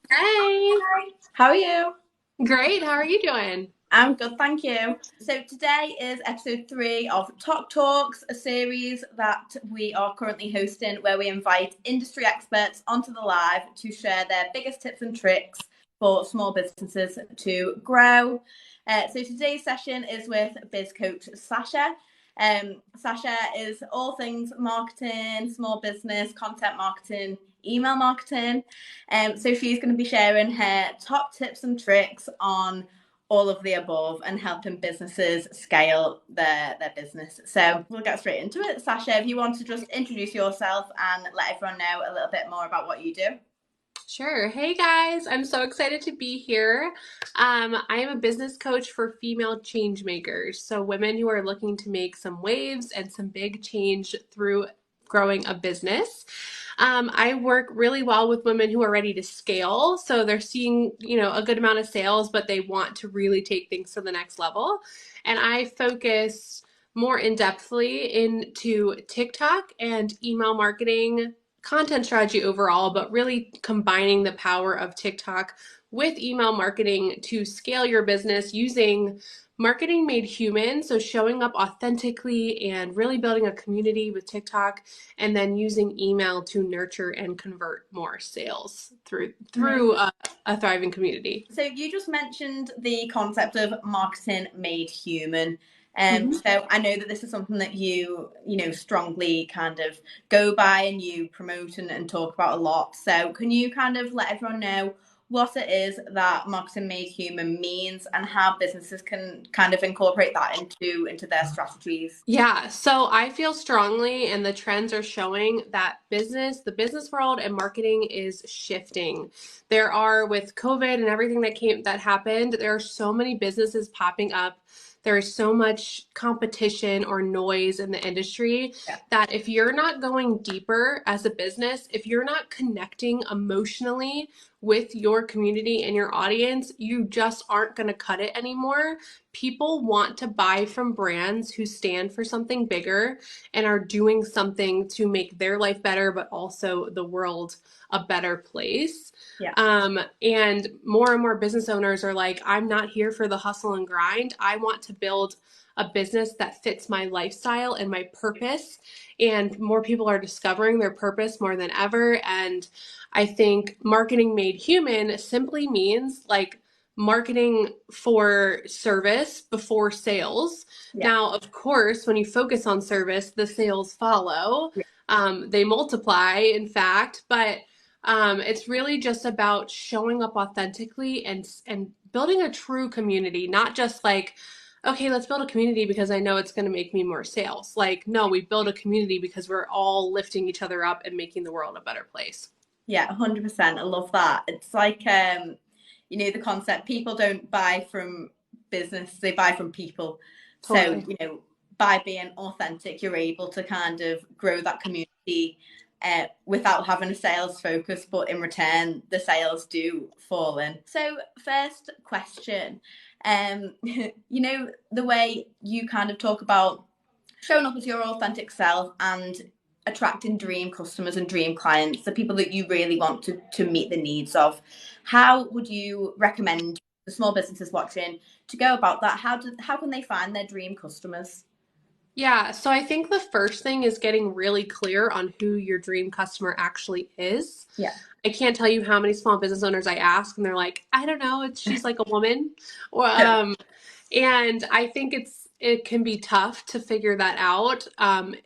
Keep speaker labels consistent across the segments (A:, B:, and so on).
A: Hey,
B: How are you?
A: great. How are you doing?
B: I'm good, thank you. So today is episode 3 of TokTalks, a series that we are currently hosting where we invite industry experts onto the live to share their biggest tips and tricks for small businesses to grow. So today's session is with biz coach Sasha. Sasha is all things marketing, small business, content marketing, email marketing. So she's going to be sharing her top tips and tricks on all of the above and helping businesses scale their business. So we'll get straight into it. Sasha, if you want to just introduce yourself and let everyone know a little bit more about what you do.
A: Sure. Hey guys, I'm so excited to be here. I am a business coach for female change makers, so women who are looking to make some waves and some big change through growing a business. I work really well with women who are ready to scale, so they're seeing, a good amount of sales, but they want to really take things to the next level. And I focus more in-depthly into TikTok and email marketing content strategy overall, but really combining the power of TikTok with email marketing to scale your business using marketing made human. So showing up authentically and really building a community with TikTok, and then using email to nurture and convert more sales through a thriving community.
B: So you just mentioned the concept of marketing made human.
A: Mhm.
B: So I know that this is something that you strongly kind of go by and you promote and talk about a lot. So can you kind of let everyone know what it is that marketing made human means and how businesses can kind of incorporate that into their strategies?
A: Yeah, so I feel strongly, and the trends are showing that the business world and marketing is shifting. There are, with COVID and everything that happened, there are so many businesses popping up. There is so much competition or noise in the industry
B: Yeah.
A: that if you're not going deeper as a business, if you're not connecting emotionally with your community and your audience, you just aren't going to cut it anymore. People want to buy from brands who stand for something bigger and are doing something to make their life better, but also the world a better place.
B: Yeah.
A: And more business owners are like, I'm not here for the hustle and grind. I want to build a business that fits my lifestyle and my purpose. And more people are discovering their purpose more than ever. And I think marketing made human simply means like marketing for service before sales.
B: Yeah.
A: Now, of course, when you focus on service, the sales follow.
B: Yeah.
A: They multiply, in fact, but it's really just about showing up authentically and building a true community, not just like, okay, let's build a community because I know it's going to make me more sales. Like, no, we build a community because we're all lifting each other up and making the world a better place.
B: Yeah, 100%. I love that. It's like the concept people don't buy from business, they buy from people. So,
A: Totally.
B: by being authentic, you're able to kind of grow that community without having a sales focus, but in return, the sales do fall in. So, first question, the way you kind of talk about showing up as your authentic self and attracting dream customers and dream clients, the people that you really want to meet the needs of. How would you recommend the small businesses watching to go about that? How can they find their dream customers?
A: Yeah, so I think the first thing is getting really clear on who your dream customer actually is.
B: Yeah.
A: I can't tell you how many small business owners I ask, and they're like, I don't know, she's like a woman. Or, and I think it can be tough to figure that out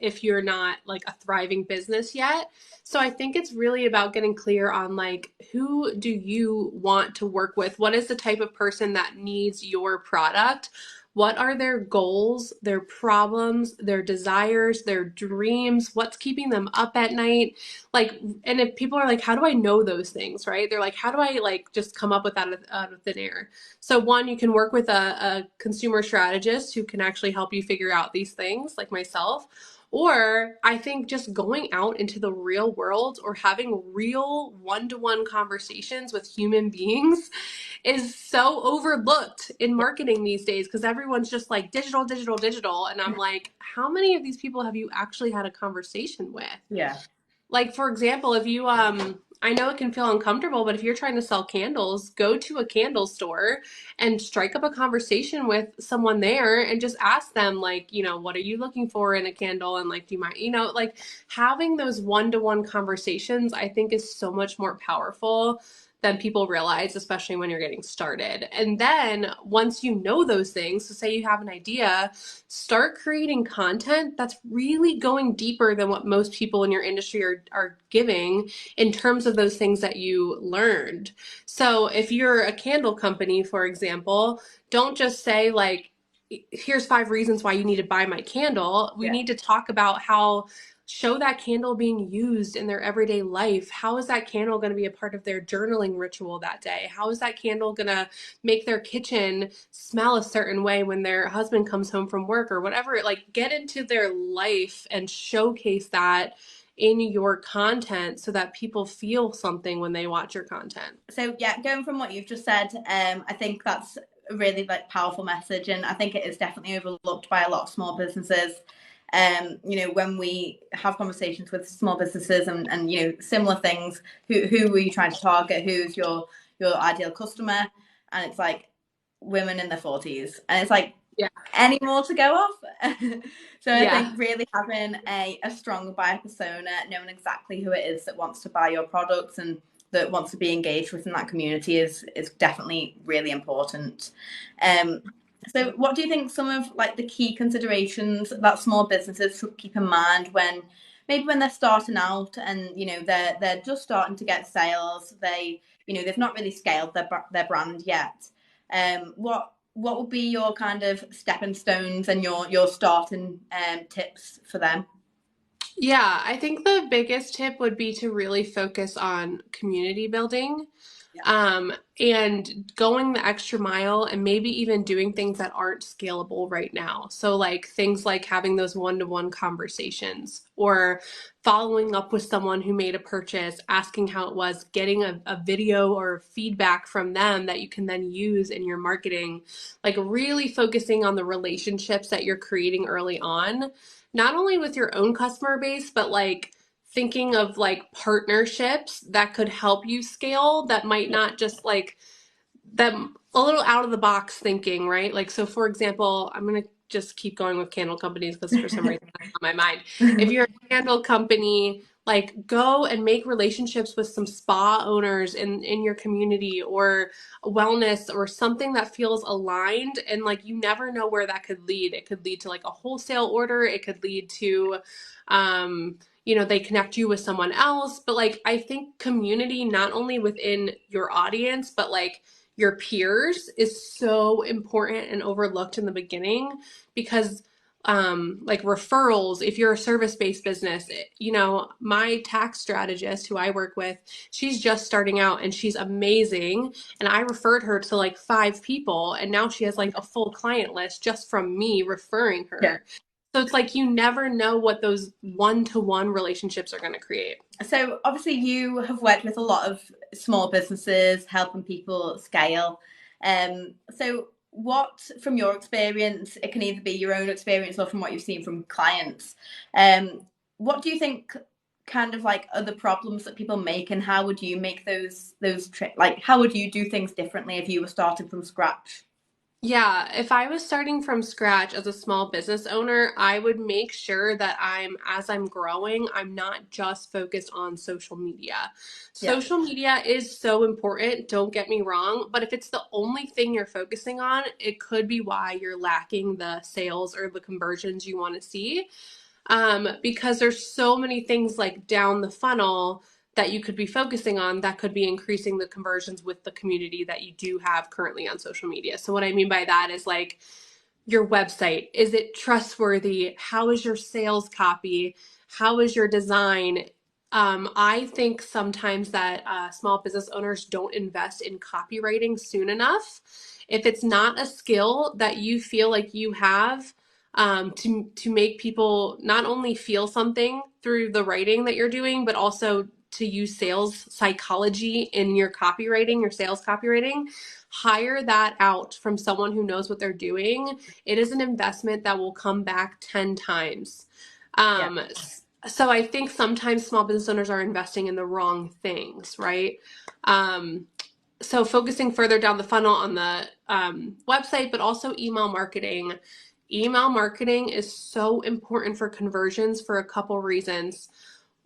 A: if you're not like a thriving business yet. So I think it's really about getting clear on like who do you want to work with? What is the type of person that needs your product? What are their goals, their problems, their desires, their dreams? What's keeping them up at night? Like, and if people are like, how do I know those things, right? They're like, how do I like just come up with that out of thin air? So one, you can work with a consumer strategist who can actually help you figure out these things, like myself. Or I think just going out into the real world or having real one-to-one conversations with human beings is so overlooked in marketing these days because everyone's just like digital, digital. And I'm like, how many of these people have you actually had a conversation with?
B: Yeah.
A: Like, for example, if you, I know it can feel uncomfortable, but if you're trying to sell candles, go to a candle store and strike up a conversation with someone there and just ask them, like, what are you looking for in a candle? And like, do you mind, like having those one-to-one conversations, I think is so much more powerful than people realize, especially when you're getting started. And then once you know those things, so say you have an idea, start creating content that's really going deeper than what most people in your industry are giving in terms of those things that you learned. So if you're a candle company, for example, don't just say like, here's 5 reasons why you need to buy my candle. We
B: Yeah.
A: need to talk about how show that candle being used in their everyday life. How is that candle going to be a part of their journaling ritual that day? How is that candle going to make their kitchen smell a certain way when their husband comes home from work or whatever? Like, get into their life and showcase that in your content so that people feel something when they watch your content.
B: So yeah, going from what you've just said, I think that's a really like powerful message, and I think it is definitely overlooked by a lot of small businesses. When we have conversations with small businesses and similar things, who are you trying to target? Who's your ideal customer? And it's like women in their 40s, and it's like,
A: Yeah.
B: any more to go off? So I
A: Yeah.
B: think really having a strong buyer persona, knowing exactly who it is that wants to buy your products and that wants to be engaged within that community is definitely really important. So what do you think some of like the key considerations that small businesses should keep in mind when they're starting out and they're just starting to get sales, they've not really scaled their brand yet? What would be your kind of stepping stones and your starting tips for them?
A: Yeah, I think the biggest tip would be to really focus on community building,
B: Yeah.
A: and going the extra mile and maybe even doing things that aren't scalable right now. So, like things like having those one-to-one conversations or following up with someone who made a purchase, asking how it was, getting a video or feedback from them that you can then use in your marketing. Like, really focusing on the relationships that you're creating early on, not only with your own customer base, but like thinking of like partnerships that could help you scale that might not just like them a little out of the box thinking, right? Like, so for example, I'm going to just keep going with candle companies because for some reason that's on my mind. If you're a candle company, like go and make relationships with some spa owners in your community or wellness or something that feels aligned. And like, you never know where that could lead. It could lead to like a wholesale order. It could lead to, they connect you with someone else. But like, I think community, not only within your audience, but like your peers is so important and overlooked in the beginning because like referrals, if you're a service-based business, my tax strategist who I work with, she's just starting out and she's amazing. And I referred her to like 5 people and now she has like a full client list just from me referring
B: Yeah.
A: her. So it's like you never know what those one-to-one relationships are going to create.
B: So obviously you have worked with a lot of small businesses, helping people scale. So what, from your experience, it can either be your own experience or from what you've seen from clients, what do you think kind of like are the problems that people make, and how would you make like how would you do things differently if you were starting from scratch?
A: Yeah, if I was starting from scratch as a small business owner, I would make sure that as I'm growing, I'm not just focused on social media.
B: Yeah.
A: Social media is so important, don't get me wrong, but if it's the only thing you're focusing on, it could be why you're lacking the sales or the conversions you want to see. Because there's so many things like down the funnel that you could be focusing on that could be increasing the conversions with the community that you do have currently on social media. So what I mean by that is like your website, is it trustworthy? How is your sales copy? How is your design? I think sometimes that small business owners don't invest in copywriting soon enough. If it's not a skill that you feel like you have, to make people not only feel something through the writing that you're doing, but also to use sales psychology in your copywriting, your sales copywriting, hire that out from someone who knows what they're doing. It is an investment that will come back 10 times.
B: Yeah.
A: Um, So I think sometimes small business owners are investing in the wrong things, right? Um, so focusing further down the funnel on the website, but also email marketing. Email marketing is so important for conversions for a couple reasons.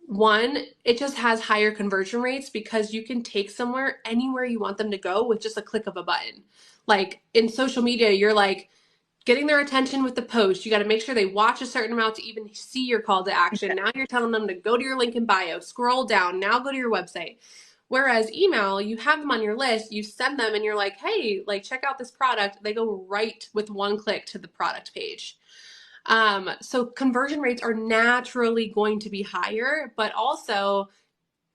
A: One, it just has higher conversion rates because you can take somewhere anywhere you want them to go with just a click of a button. Like in social media, you're like getting their attention with the post. You got to make sure they watch a certain amount to even see your call to action. Now you're telling them to go to your link in bio, scroll down, now go to your website. Whereas email, you have them on your list, you send them and you're like, hey, like check out this product. They go right with one click to the product page. So conversion rates are naturally going to be higher, but also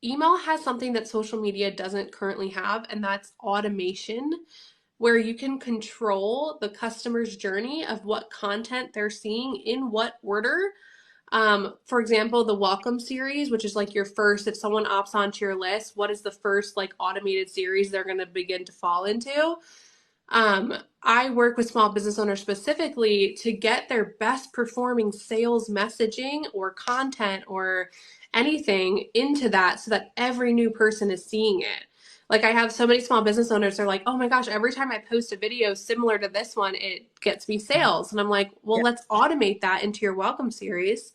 A: email has something that social media doesn't currently have, and that's automation, where you can control the customer's journey of what content they're seeing in what order. For example, the welcome series, which is like your first, if someone opts onto your list, what is the first like automated series they're going to begin to fall into? I work with small business owners specifically to get their best performing sales messaging or content or anything into that so that every new person is seeing it. Like I have so many small business owners, they're like, oh my gosh, every time I post a video similar to this one, it gets me sales. And I'm like, well,
B: Yeah.
A: let's automate that into your welcome series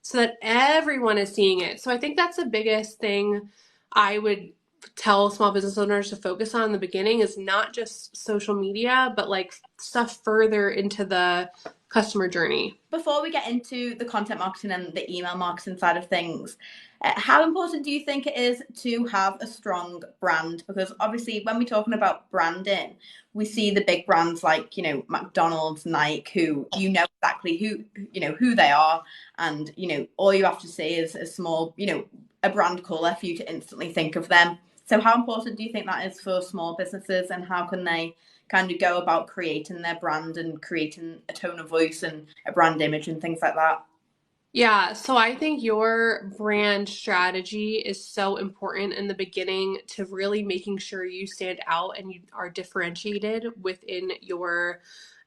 A: so that everyone is seeing it. So I think that's the biggest thing I would tell small business owners to focus on in the beginning is not just social media, but like stuff further into the customer journey.
B: Before we get into the content marketing and the email marketing side of things, how important do you think it is to have a strong brand? Because obviously, when we're talking about branding, we see the big brands like, you know, McDonald's, Nike, who you know exactly who they are, and you know all you have to say is a small, you know, a brand color for you to instantly think of them. So, how important do you think that is for small businesses, and how can they kind of go about creating their brand and creating a tone of voice and a brand image and things like that?
A: Yeah, so I think your brand strategy is so important in the beginning to really making sure you stand out and you are differentiated within your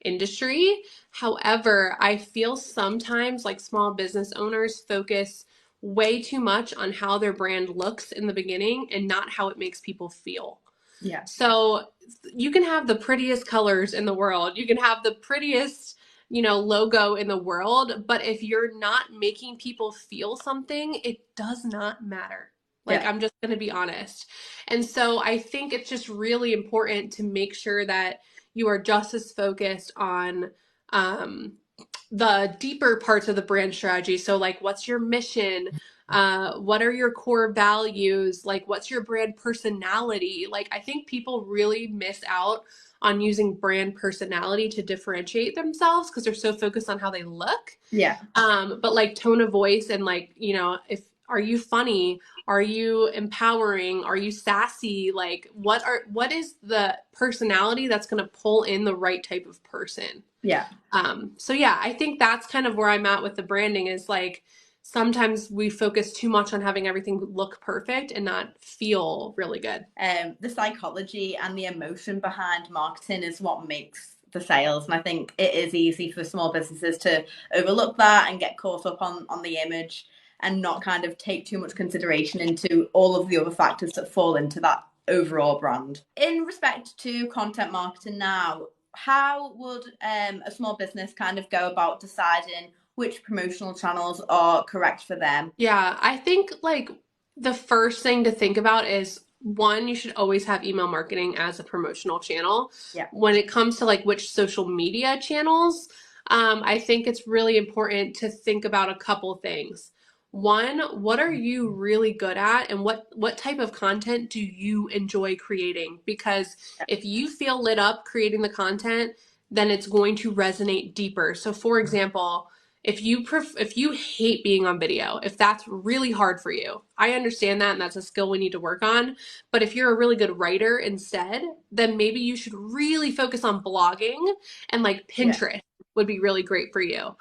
A: industry. However, I feel sometimes like small business owners focus way too much on how their brand looks in the beginning and not how it makes people feel.
B: Yeah.
A: So you can have the prettiest colors in the world. You can have the prettiest, logo in the world, but if you're not making people feel something, it does not matter. Like,
B: Yeah.
A: I'm just going to be honest. And so I think it's just really important to make sure that you are just as focused on um, the deeper parts of the brand strategy. So, like, what's your mission? What are your core values? Like, what's your brand personality? Like, I think people really miss out on using brand personality to differentiate themselves because they're so focused on how they look.
B: Yeah.
A: But like tone of voice and like, if are you funny? Are you empowering? Are you sassy? Like, what is the personality that's going to pull in the right type of person?
B: Yeah.
A: So yeah, I think that's kind of where I'm at with the branding is like sometimes we focus too much on having everything look perfect and not feel really good.
B: The psychology and the emotion behind marketing is what makes the sales, and I think it is easy for small businesses to overlook that and get caught up on the image and not kind of take too much consideration into all of the other factors that fall into that overall brand. In respect to content marketing now, how would a small business kind of go about deciding which promotional channels are correct for them?
A: Yeah, I think like the first thing to think about is one, you should always have email marketing as a promotional channel.
B: Yeah.
A: When it comes to like which social media channels, I think it's really important to think about a couple things. One, what are you really good at and what type of content do you enjoy creating? Because if you feel lit up creating the content, then it's going to resonate deeper. So for example, if you hate being on video, if that's really hard for you, I understand that and that's a skill we need to work on. But if you're a really good writer instead, then maybe you should really focus on blogging and like
B: Yeah.
A: Pinterest would be really great for you.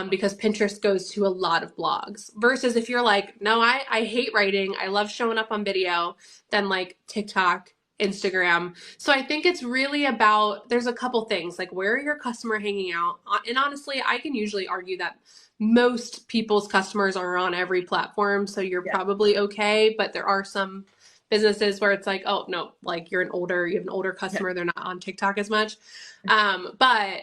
A: Because Pinterest goes to a lot of blogs versus if you're like, no, I hate writing. I love showing up on video, then like TikTok, Instagram. So I think it's really about, there's a couple things like where are your customer hanging out? And honestly, I can usually argue that most people's customers are on every platform, so you're
B: Yeah.
A: probably okay, but there are some businesses where it's like, oh no, like you have an older
B: Yeah.
A: customer, they're not on TikTok as much. But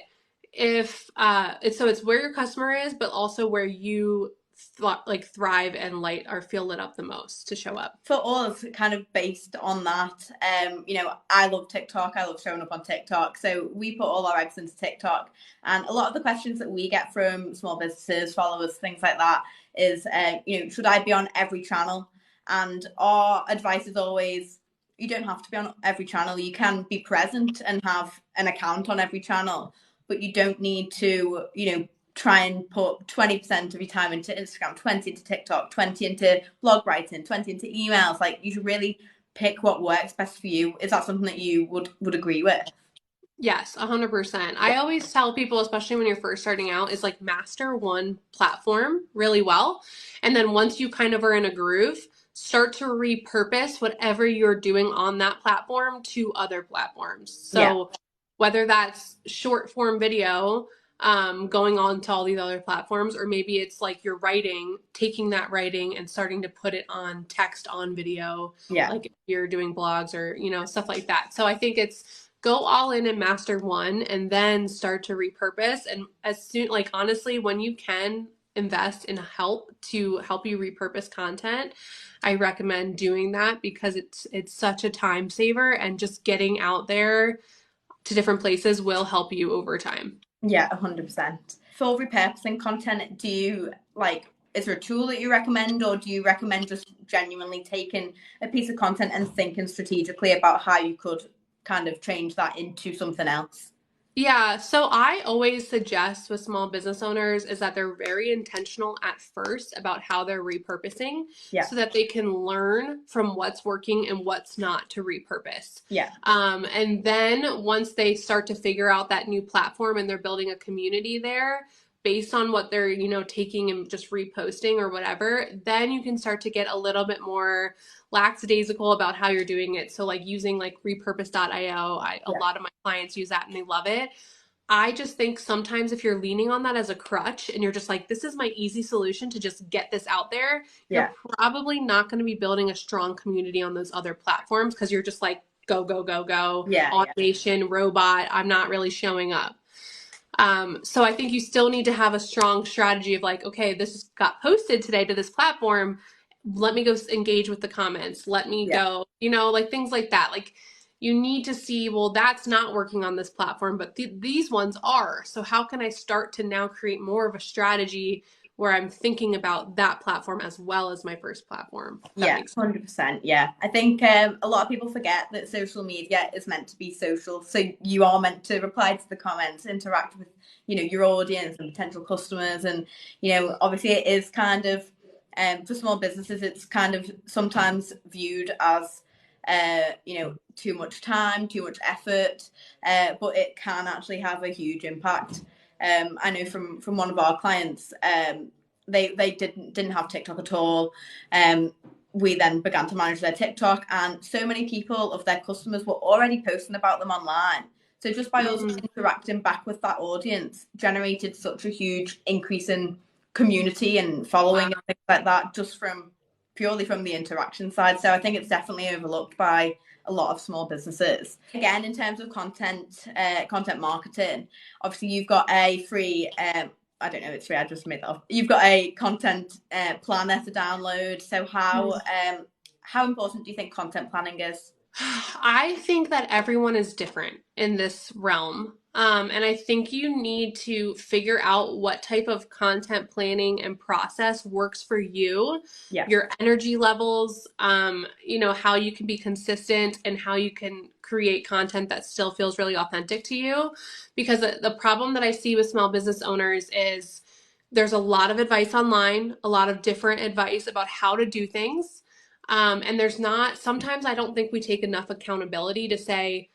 A: if it's where your customer is, but also where you like thrive and light or feel lit up the most to show up.
B: For us, kind of based on that, I love TikTok. I love showing up on TikTok. So we put all our eggs into TikTok. And a lot of the questions that we get from small businesses, followers, things like that is, should I be on every channel? And our advice is always, you don't have to be on every channel. You can be present and have an account on every channel, but you don't need to, try and put 20% of your time into Instagram, 20 into TikTok, 20 into blog writing, 20 into emails. Like, you should really pick what works best for you. Is that something that you would agree with?
A: Yes, 100%. I always tell people, especially when you're first starting out, is like master one platform really well. And then once you kind of are in a groove, start to repurpose whatever you're doing on that platform to other platforms.
B: Yeah.
A: So whether that's short form video, going on to all these other platforms, or maybe it's like you're writing, taking that writing and starting to put it on text on video,
B: Yeah.
A: like if you're doing blogs or, stuff like that. So I think it's go all in and master one and then start to repurpose. And as soon, like honestly, when you can invest in help to help you repurpose content, I recommend doing that because it's such a time saver, and just getting out there to different places will help you over time.
B: Yeah, 100%. For repurposing content, do you is there a tool that you recommend, or do you recommend just genuinely taking a piece of content and thinking strategically about how you could kind of change that into something else?
A: Yeah, so I always suggest with small business owners is that they're very intentional at first about how they're repurposing
B: Yeah.
A: so that they can learn from what's working and what's not to repurpose.
B: Yeah.
A: And then once they start to figure out that new platform and they're building a community there based on what they're, taking and just reposting or whatever, then you can start to get a little bit more lackadaisical about how you're doing it. So like using like repurpose.io, a
B: Yeah.
A: lot of my clients use that and they love it. I just think sometimes if you're leaning on that as a crutch and you're just like, this is my easy solution to just get this out there,
B: Yeah.
A: you're probably not going to be building a strong community on those other platforms because you're just like, go, go, go, go,
B: Yeah.
A: automation, robot, I'm not really showing up. So I think you still need to have a strong strategy of like, okay, this got posted today to this platform. Let me go engage with the comments. Let me
B: Yeah.
A: go, like things like that. Like you need to see, well, that's not working on this platform, but these ones are. So how can I start to now create more of a strategy where I'm thinking about that platform as well as my first platform? That
B: Yeah,
A: makes sense.
B: 100%. Yeah. I think a lot of people forget that social media is meant to be social. So you are meant to reply to the comments, interact with, your audience and potential customers. And, obviously it is kind of, for small businesses, it's kind of sometimes viewed as, too much time, too much effort, but it can actually have a huge impact. I know from one of our clients, they didn't have TikTok at all. We then began to manage their TikTok, and so many people of their customers were already posting about them online. So just by us interacting back with that audience generated such a huge increase in community and following and things like that, just purely from the interaction side. So I think it's definitely overlooked by a lot of small businesses. Again, in terms of content marketing, obviously you've got a free I don't know, it's free, I just made that up. You've got a content planner to download. So how important do you think content planning is?
A: I think that everyone is different in this realm. And I think you need to figure out what type of content planning and process works for you,
B: Yeah.
A: your energy levels, how you can be consistent and how you can create content that still feels really authentic to you. Because the problem that I see with small business owners is there's a lot of advice online, a lot of different advice about how to do things. And there's not, sometimes I don't think we take enough accountability to say,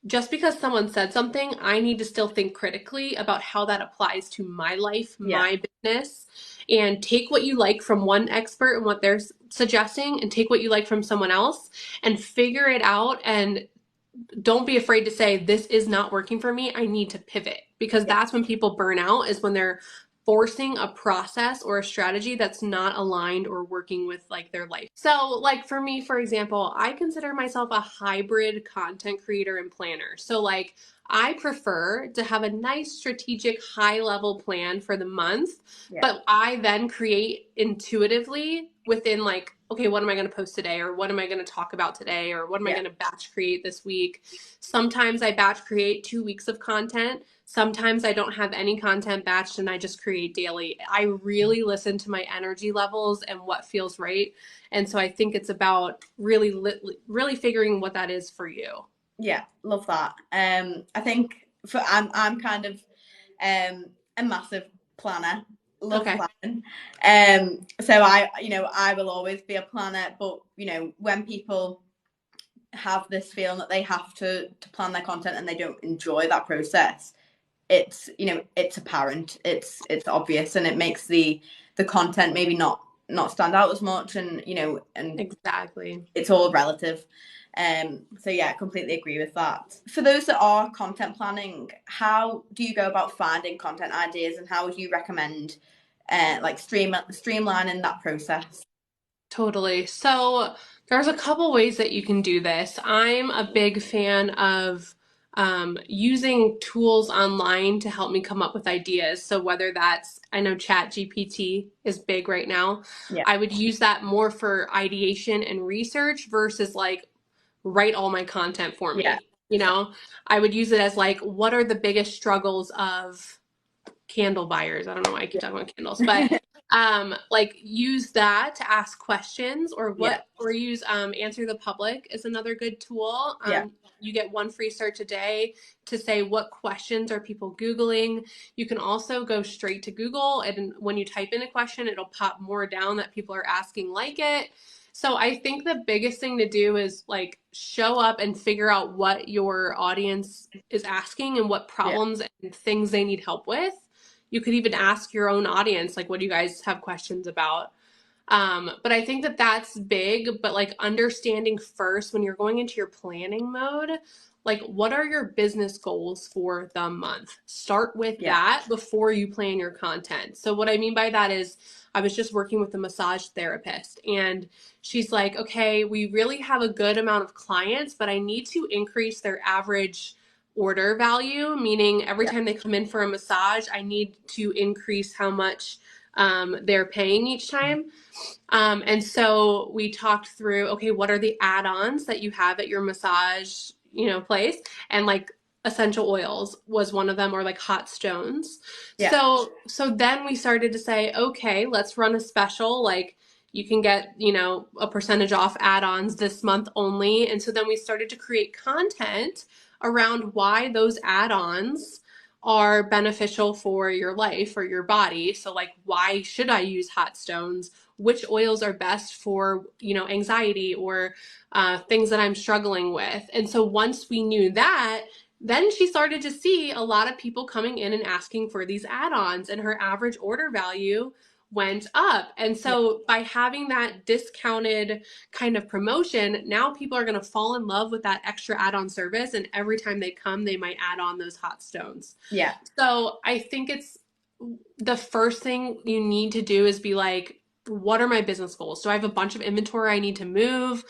A: just because someone said something, I need to still think critically about how that applies to my life,
B: Yeah.
A: my business, and take what you like from one expert and what they're suggesting, and take what you like from someone else and figure it out. And don't be afraid to say, this is not working for me. I need to pivot, because
B: Yeah.
A: that's when people burn out, is when they're forcing a process or a strategy that's not aligned or working with like their life. So like for me, for example, I consider myself a hybrid content creator and planner. So like I prefer to have a nice strategic high level plan for the month,
B: Yeah.
A: but I then create intuitively within like, okay, what am I going to post today? Or what am I going to talk about today? Or what am I
B: Yeah.
A: going to batch create this week? Sometimes I batch create 2 weeks of content. Sometimes I don't have any content batched and I just create daily. I really listen to my energy levels and what feels right. And so I think it's about really figuring what that is for you.
B: Yeah, love that. I think I'm kind of a massive planner. Love
A: Okay.
B: planning. So I will always be a planner, but when people have this feeling that they have to plan their content and they don't enjoy that process, it's apparent, it's obvious, and it makes the content maybe not stand out as much, and
A: Exactly.
B: it's all relative. So yeah, I completely agree with that. For those that are content planning, how do you go about finding content ideas, and how would you recommend like streamlining that process?
A: Totally. So there's a couple ways that you can do this. I'm a big fan of using tools online to help me come up with ideas. So whether that's, I know Chat GPT is big right now.
B: Yeah.
A: I would use that more for ideation and research versus like write all my content for
B: Yeah.
A: me. You know, I would use it as like, what are the biggest struggles of candle buyers? I don't know why I keep talking about candles, but
B: Yeah.
A: like use that to ask questions, or
B: Yeah.
A: use Answer the Public is another good tool.
B: Yeah.
A: You get one free search a day to say what questions are people Googling. You can also go straight to Google, and when you type in a question, it'll pop more down that people are asking like it. So I think the biggest thing to do is like show up and figure out what your audience is asking and what
B: Yeah.
A: problems and things they need help with. You could even ask your own audience, like, what do you guys have questions about? But I think that that's big, but like understanding first when you're going into your planning mode, like what are your business goals for the month? Start with
B: Yeah.
A: that before you plan your content. So what I mean by that is I was just working with a massage therapist, and she's like, okay, we really have a good amount of clients, but I need to increase their average order value, meaning every
B: Yeah.
A: time they come in for a massage, I need to increase how much they're paying each time. And so we talked through, okay, what are the add-ons that you have at your massage, place? And like essential oils was one of them, or like hot stones.
B: Yeah.
A: So then we started to say, okay, let's run a special, like you can get, a percentage off add-ons this month only. And so then we started to create content around why those add-ons are beneficial for your life or your body. So like, why should I use hot stones? Which oils are best for, anxiety or things that I'm struggling with. And so once we knew that, then she started to see a lot of people coming in and asking for these add-ons, and her average order value went up. And
B: Yeah.
A: so by having that discounted kind of promotion, now people are going to fall in love with that extra add-on service, and every time they come, they might add on those hot stones.
B: Yeah.
A: So I think it's the first thing you need to do is be like, what are my business goals? Do I have a bunch of inventory I need to move?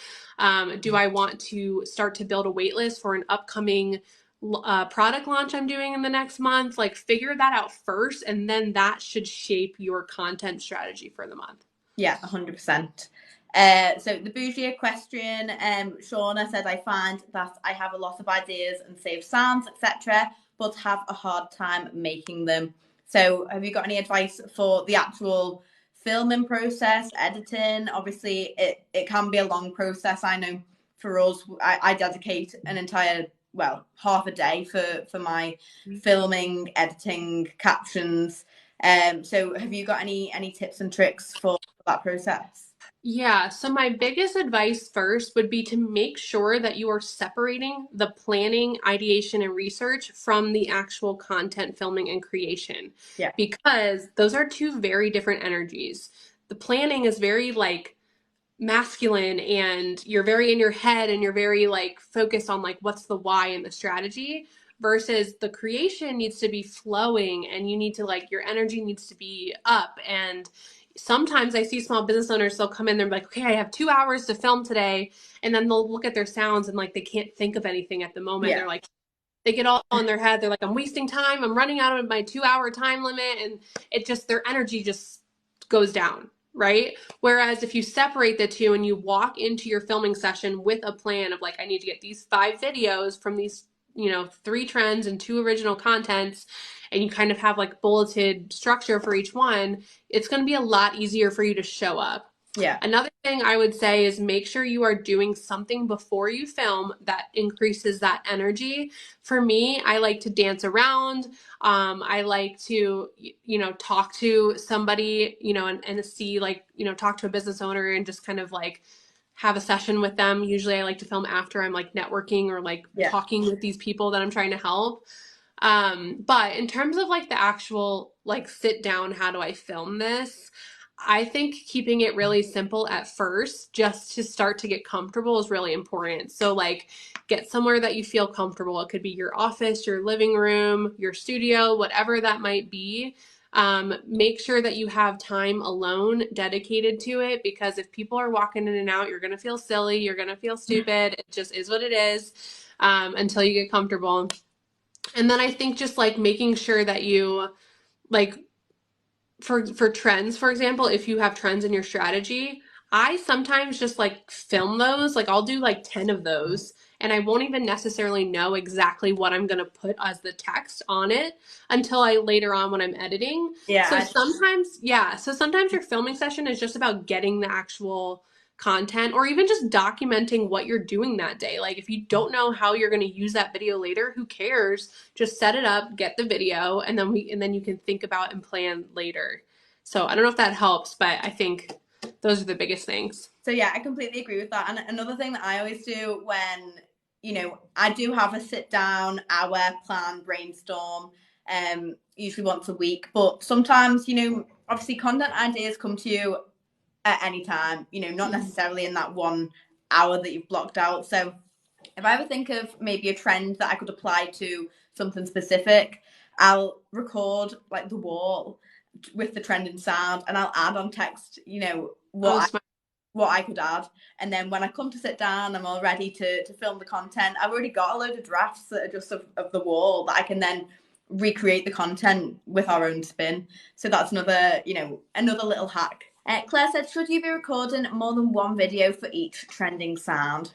A: Do I want to start to build a wait list for an upcoming product launch I'm doing in the next month? Like, figure that out first, and then that should shape your content strategy for the month.
B: Yeah, 100%. So the bougie question, Shauna said, I find that I have a lot of ideas and save sounds, etc., but have a hard time making them. So have you got any advice for the actual filming process, editing? Obviously, it can be a long process. I know for us, I dedicate an entire, half a day for my filming, editing, captions. So have you got any tips and tricks for that process?
A: Yeah, so my biggest advice first would be to make sure that you are separating the planning, ideation, and research from the actual content filming and creation
B: Yeah.
A: because those are two very different energies. The planning is very like masculine and you're very in your head and you're very like focused on like what's the why and the strategy versus the creation needs to be flowing and you need to like your energy needs to be up. And sometimes I see small business owners, they'll come in, they're like, okay, I have 2 hours to film today, and then they'll look at their sounds and like they can't think of anything at the moment.
B: Yeah.
A: They're like, they get all in their head, they're like, I'm wasting time, I'm running out of my 2 hour time limit, and it just their energy just goes down, right? Whereas if you separate the two and you walk into your filming session with a plan of like, I need to get these 5 videos from these, 3 trends and 2 original contents, and you kind of have like bulleted structure for each one, it's going to be a lot easier for you to show up.
B: Yeah.
A: Another thing I would say is make sure you are doing something before you film that increases that energy. For me, I like to dance around. I like to, talk to somebody, and see like, talk to a business owner and just kind of like have a session with them. Usually I like to film after I'm like networking or like
B: Yeah.
A: talking with these people that I'm trying to help. But in terms of like the actual like sit down, how do I film this? I think keeping it really simple at first, just to start to get comfortable, is really important. So, like, get somewhere that you feel comfortable. It could be your office, your living room, your studio, whatever that might be. Make sure that you have time alone dedicated to it because if people are walking in and out, you're going to feel silly. You're going to feel stupid. It just is what it is until you get comfortable. And then I think just like making sure that you like for trends, for example, if you have trends in your strategy, I sometimes just like film those. Like I'll do like 10 of those and I won't even necessarily know exactly what I'm going to put as the text on it until I later on when I'm editing. So
B: Yeah.
A: sometimes, yeah, so sometimes your filming session is just about getting the actual content or even just documenting what you're doing that day. Like if you don't know how you're going to use that video later, who cares? Just set it up, get the video, and then you can think about and plan later. So I don't know if that helps, but I think those are the biggest things.
B: So yeah, I completely agree with that. And another thing that I always do when, I do have a sit down, hour plan, brainstorm, usually once a week. But sometimes, obviously content ideas come to you at any time, not necessarily in that 1 hour that you've blocked out. So if I ever think of maybe a trend that I could apply to something specific, I'll record like the wall with the trending sound and I'll add on text,
A: Oh,
B: what I could add. And then when I come to sit down, I'm all ready to film the content. I've already got a load of drafts that are just of the wall that I can then recreate the content with our own spin. So that's another little hack. Claire said, should you be recording more than one video for each trending sound?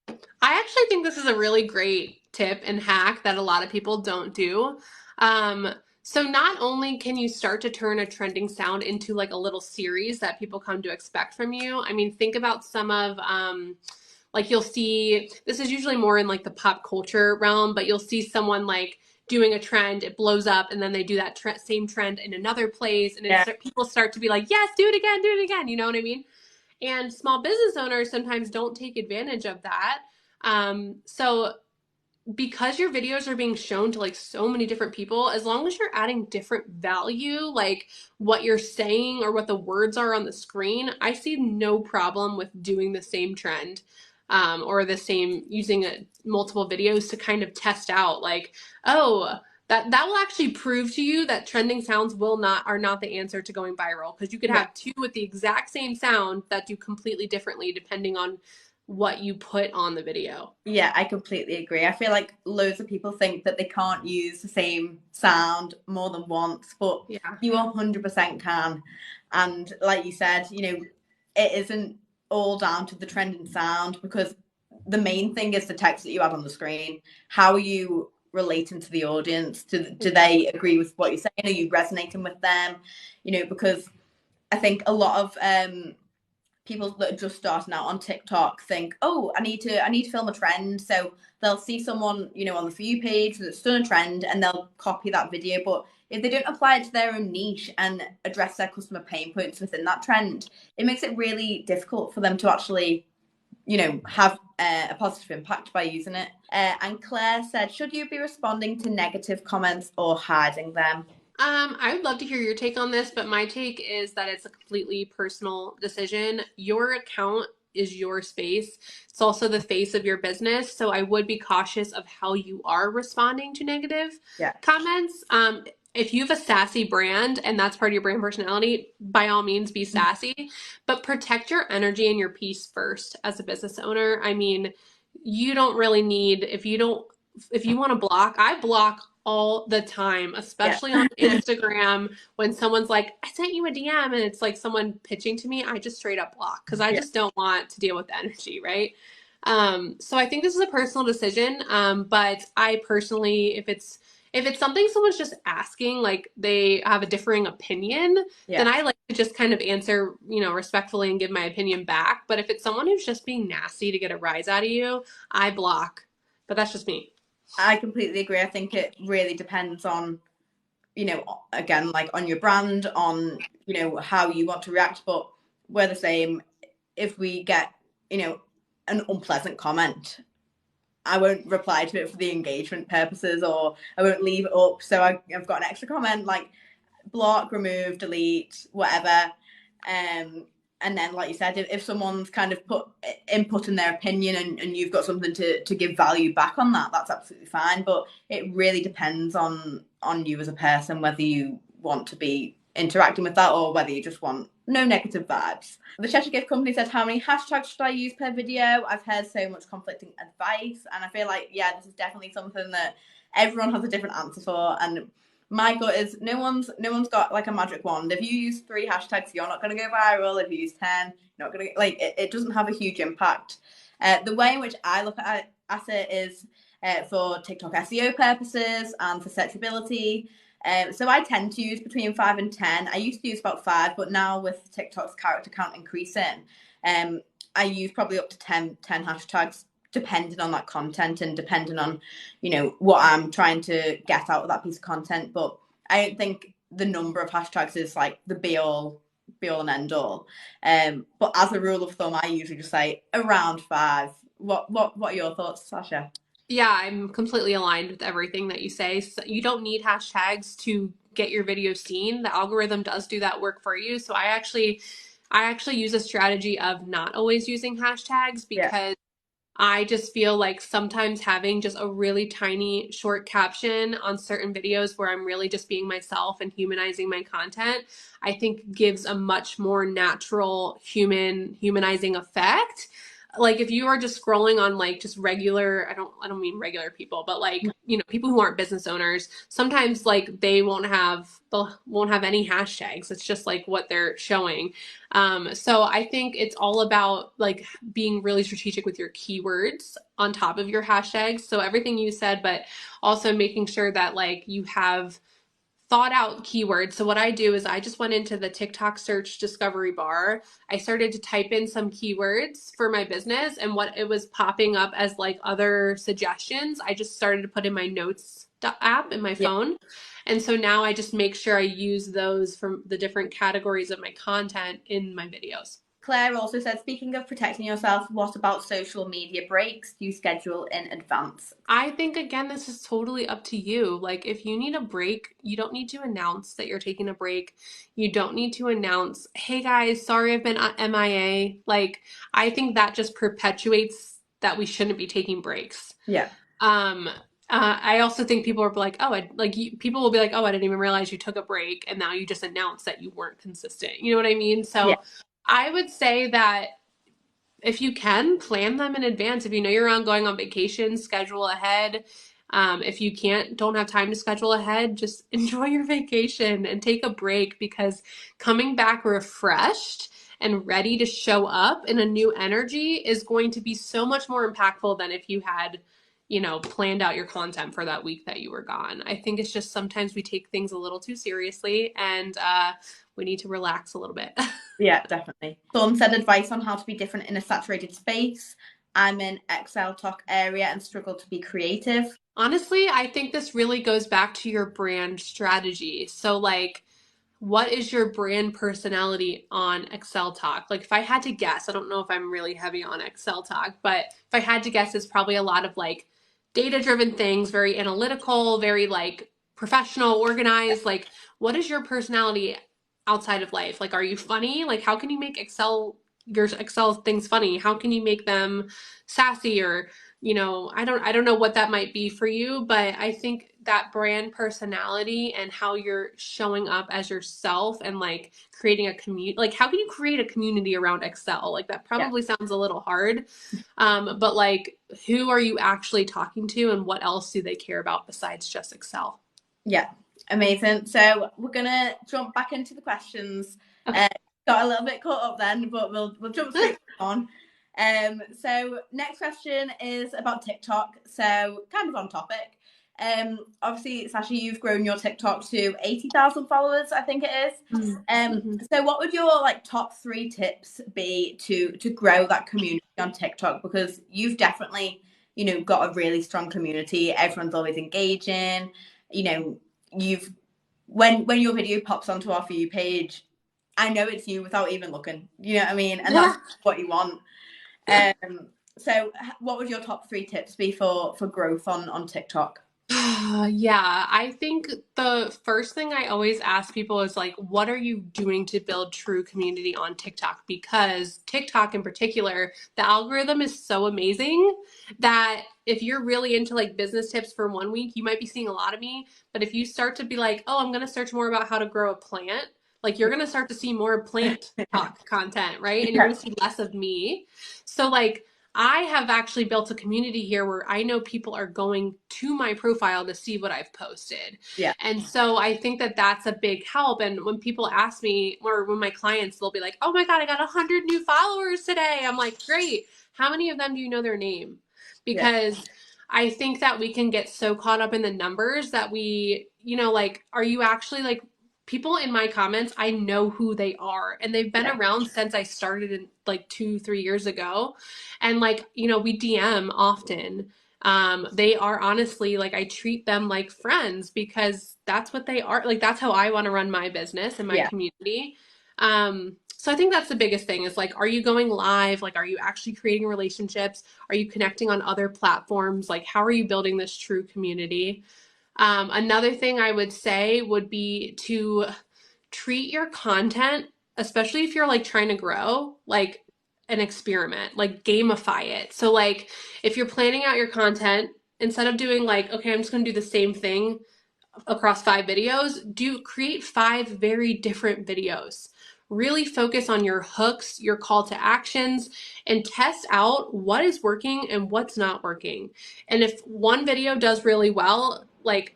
A: I actually think this is a really great tip and hack that a lot of people don't do. Um, so not only can you start to turn a trending sound into like a little series that people come to expect from you. I mean, think about some of like you'll see this is usually more in like the pop culture realm, but you'll see someone like doing a trend, it blows up, and then they do that same trend in another place, and
B: Yeah.
A: people start to be like, yes, do it again. You know what I mean? And small business owners sometimes don't take advantage of that. So because your videos are being shown to like so many different people, as long as you're adding different value, like what you're saying or what the words are on the screen, I see no problem with doing the same trend. Or the same using multiple videos to kind of test out like, oh, that will actually prove to you that trending sounds are not the answer to going viral because you could
B: Yeah.
A: have two with the exact same sound that do completely differently depending on what you put on the video.
B: Yeah, I completely agree. I feel like loads of people think that they can't use the same sound more than once, but
A: Yeah.
B: you 100% can. And like you said, it isn't all down to the trending sound because the main thing is the text that you add on the screen. How are you relating to the audience? Do they agree with what you're saying? Are you resonating with them? Because I think a lot of people that are just starting out on TikTok think, oh, I need to film a trend. So they'll see someone, on the For You page that's done a trend and they'll copy that video. But if they don't apply it to their own niche and address their customer pain points within that trend, it makes it really difficult for them to actually, have a positive impact by using it. And Claire said, should you be responding to negative comments or hiding them?
A: I would love to hear your take on this, but my take is that it's a completely personal decision. Your account is your space. It's also the face of your business. So I would be cautious of how you are responding to negative
B: Yeah.
A: comments. If you have a sassy brand and that's part of your brand personality, by all means be sassy, but protect your energy and your peace first as a business owner. I mean, you don't really need, if you want to block, I block all the time,
B: Yeah.
A: especially on Instagram when someone's like, I sent you a DM and it's like someone pitching to me, I just straight up block because I
B: Yeah.
A: just don't want to deal with the energy, right? So I think this is a personal decision. But I personally, if it's something someone's just asking, like they have a differing opinion, then
B: Yeah.
A: I like to just kind of answer, respectfully and give my opinion back. But if it's someone who's just being nasty to get a rise out of you, I block. But that's just me.
B: I completely agree. I think it really depends on, again, like on your brand, on, how you want to react. But we're the same. If we get, an unpleasant comment, I won't reply to it for the engagement purposes, or I won't leave it up. So I've got an extra comment, like block, remove, delete, whatever. And then, like you said, if someone's kind of put input in their opinion and you've got something to give value back on that, that's absolutely fine. But it really depends on you as a person, whether you want to be interacting with that or whether you just want no negative vibes. The Cheshire Gift Company said, how many hashtags should I use per video? I've heard so much conflicting advice, and I feel like, yeah, this is definitely something that everyone has a different answer for. And my gut is no one's got like a magic wand. If you use 3 hashtags, you're not going to go viral. If you use 10, you're not going to, like, it doesn't have a huge impact. The way in which I look at it is for TikTok SEO purposes and for searchability. So I tend to use between 5 and 10. I used to use about 5, but now with TikTok's character count increasing, I use probably up to 10 hashtags, depending on that content and depending on, what I'm trying to get out of that piece of content. But I don't think the number of hashtags is like the be all and end all. But as a rule of thumb, I usually just say around 5. What are your thoughts, Sasha?
A: Yeah, I'm completely aligned with everything that you say. So you don't need hashtags to get your video seen. The algorithm does do that work for you. So I actually use a strategy of not always using hashtags
B: Yeah.
A: because I just feel like sometimes having just a really tiny short caption on certain videos where I'm really just being myself and humanizing my content, I think gives a much more natural humanizing effect. Like if you are just scrolling on like just regular, I don't mean regular people, but like, people who aren't business owners, sometimes like they won't have any hashtags. It's just like what they're showing. So I think it's all about like being really strategic with your keywords on top of your hashtags. So everything you said, but also making sure that like you have thought out keywords. So what I do is I just went into the TikTok search discovery bar. I started to type in some keywords for my business, and what it was popping up as like other suggestions, I just started to put in my notes app in my
B: Yeah.
A: phone. And so now I just make sure I use those from the different categories of my content in my videos.
B: Claire also said, speaking of protecting yourself, what about social media breaks? Do you schedule in advance?
A: I think, again, this is totally up to you. Like, if you need a break, you don't need to announce that you're taking a break. You don't need to announce, hey guys, sorry I've been MIA. Like, I think that just perpetuates that we shouldn't be taking breaks.
B: Yeah.
A: Um, I also think people are like, oh, people will be like, oh, I didn't even realize you took a break, and now you just announced that you weren't consistent. You know what I mean?
B: Yeah.
A: So I would say that if you can, plan them in advance. If you know you're going on vacation, schedule ahead. If you don't have time to schedule ahead, just enjoy your vacation and take a break, because coming back refreshed and ready to show up in a new energy is going to be so much more impactful than if you had, planned out your content for that week that you were gone. I think it's just sometimes we take things a little too seriously, and we need to relax a little bit.
B: Yeah, definitely. Dawn said, advice on how to be different in a saturated space. I'm in Excel talk area and struggle to be creative.
A: Honestly, I think this really goes back to your brand strategy. So, like, what is your brand personality on Excel Talk? Like, if I had to guess, I don't know if I'm really heavy on Excel Talk, but if I had to guess, it's probably a lot of like data driven things, very analytical, very like professional, organized. Like, what is your personality outside of life? Like, are you funny? Like, how can you make your Excel things funny? How can you make them sassy or I don't know what that might be for you, but I think that brand personality and how you're showing up as yourself and like creating a community, like how can you create a community around Excel? Like that
B: Yeah.
A: probably sounds a little hard. But like who are you actually talking to and what else do they care about besides just Excel?
B: Yeah. Amazing. So we're gonna jump back into the questions.
A: Okay.
B: Got a little bit caught up then, but we'll jump straight on. So next question is about TikTok. So kind of on topic. Obviously, Sasha, you've grown your TikTok to 80,000 followers, I think it is.
A: Mm-hmm.
B: So what would your like top 3 tips be to grow that community on TikTok? Because you've definitely, got a really strong community. Everyone's always engaging. You've when your video pops onto our For You page, I know it's you without even looking. You know what I mean? And that's what you want. So what would your top 3 tips be for growth on TikTok?
A: Yeah, I think the first thing I always ask people is like, what are you doing to build true community on TikTok? Because TikTok in particular, the algorithm is so amazing that if you're really into like business tips for one week, you might be seeing a lot of me. But if you start to be like, oh, I'm going to search more about how to grow a plant, like you're going to start to see more plant talk content, right? And you're going to see less of me. So like, I have actually built a community here where I know people are going to my profile to see what I've posted.
B: Yeah.
A: And so I think that that's a big help. And when people ask me, or when my clients, they'll be like, oh my God, I got 100 new followers today. I'm like, great. How many of them do you know their name? Because I think that we can get so caught up in the numbers that we, like, are you actually like, people in my comments, I know who they are and they've been around since I started in like 2-3 years ago. And like, we DM often. They are honestly like I treat them like friends because that's what they are. Like that's how I want to run my business and my community. So I think that's the biggest thing is like, are you going live? Like, are you actually creating relationships? Are you connecting on other platforms? Like, how are you building this true community? Another thing I would say would be to treat your content, especially if you're like trying to grow, like an experiment, like gamify it. So like if you're planning out your content, instead of doing like, okay, I'm just going to do the same thing across 5 videos, create 5 very different videos. Really focus on your hooks, your call to actions, and test out what is working and what's not working. And if one video does really well, like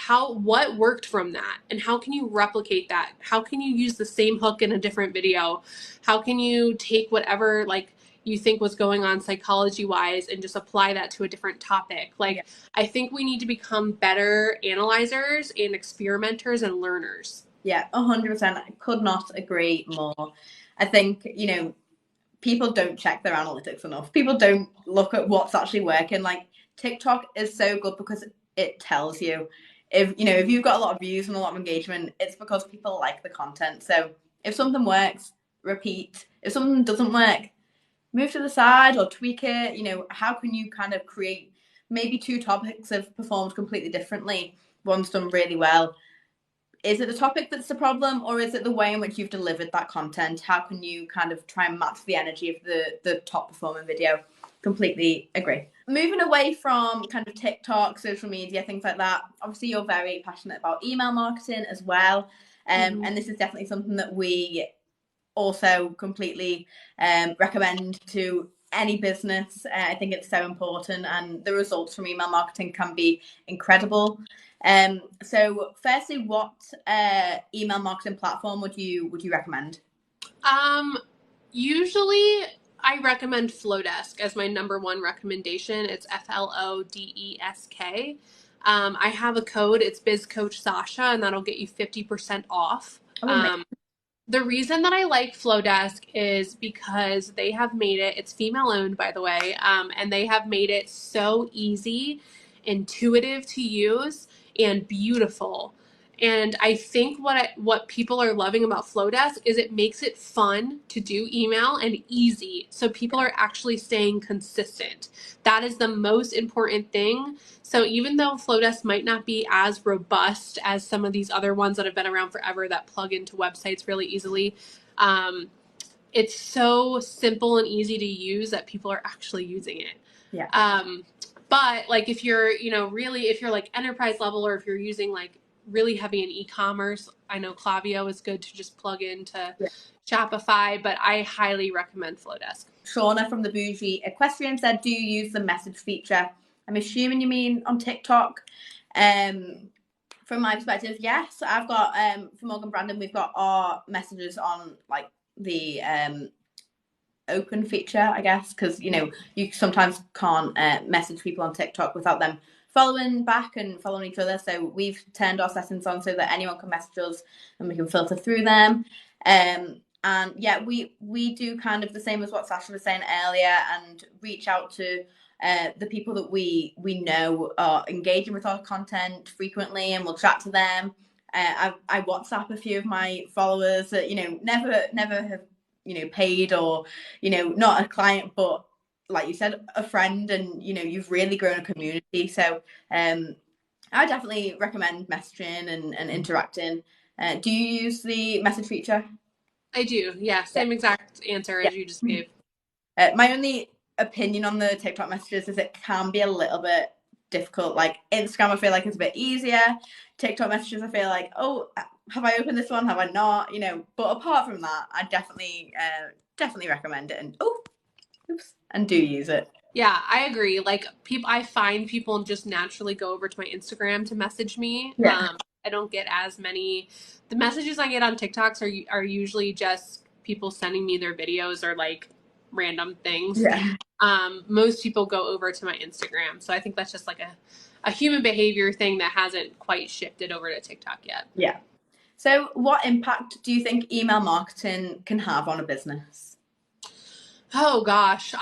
A: what worked from that and how can you replicate that? How can you use the same hook in a different video? How can you take whatever like you think was going on psychology wise and just apply that to a different topic? Like I think we need to become better analyzers and experimenters and learners.
B: Yeah, 100%. I could not agree more. I think, people don't check their analytics enough. People don't look at what's actually working. Like TikTok is so good because it tells you if you've got a lot of views and a lot of engagement, it's because people like the content. So if something works, repeat. If something doesn't work, move to the side or tweak it. How can you kind of create maybe 2 topics have performed completely differently? One's done really well. Is it the topic that's the problem or is it the way in which you've delivered that content? How can you kind of try and match the energy of the top performing video? Completely agree. Moving away from kind of TikTok, social media, things like that. Obviously, you're very passionate about email marketing as well. And this is definitely something that we also completely recommend to any business. I think it's so important and the results from email marketing can be incredible. So firstly, what email marketing platform would you recommend?
A: Usually I recommend Flowdesk as my number one recommendation. It's Flodesk. I have a code. It's BizCoach Sasha, and that'll get you 50% off. The reason that I like Flowdesk is because they have made it, it's female owned, by the way, and they have made it so easy, intuitive to use, and beautiful. And I think what people are loving about Flowdesk is it makes it fun to do email and easy. So people are actually staying consistent. That is the most important thing. So even though Flowdesk might not be as robust as some of these other ones that have been around forever that plug into websites really easily, um, it's so simple and easy to use that people are actually using it.
B: Yeah.
A: But like if you're, really, if you're like enterprise level or if you're using like really heavy in e-commerce, I know Klaviyo is good to just plug into Shopify, but I highly recommend Flowdesk.
B: Shauna from the Bougie Equestrian said, do you use the message feature? I'm assuming you mean on TikTok. From my perspective, yes. I've got for Morgan Brandon, we've got our messages on like the open feature, I guess, because you sometimes can't message people on TikTok without them following back and following each other. So we've turned our settings on so that anyone can message us and we can filter through them. And yeah, we do kind of the same as what Sasha was saying earlier and reach out to the people that we know are engaging with our content frequently, and we'll chat to them. I WhatsApp a few of my followers that never have paid or not a client, but like you said, a friend, and you've really grown a community. So I definitely recommend messaging and interacting. Do you use the message feature?
A: I do, yeah, same exact answer as you just gave.
B: My only opinion on the TikTok messages is it can be a little bit difficult. Like Instagram, I feel like it's a bit easier. TikTok messages, I feel like, oh, have I opened this one? Have I not? But apart from that, I definitely recommend it. And and do use it.
A: Yeah, I agree. Like I find people just naturally go over to my Instagram to message me.
B: Yeah.
A: I don't get as many. The messages I get on TikToks are usually just people sending me their videos or like random things.
B: Yeah.
A: Most people go over to my Instagram, so I think that's just like a human behavior thing that hasn't quite shifted over to TikTok yet.
B: Yeah. So, what impact do you think email marketing can have on a business?
A: Oh gosh,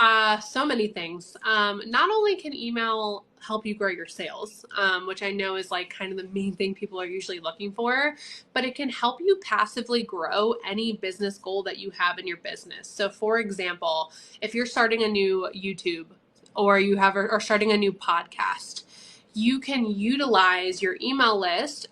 A: so many things. Not only can email help you grow your sales, which I know is like kind of the main thing people are usually looking for, but it can help you passively grow any business goal that you have in your business. So for example, if you're starting a new YouTube or or starting a new podcast, you can utilize your email list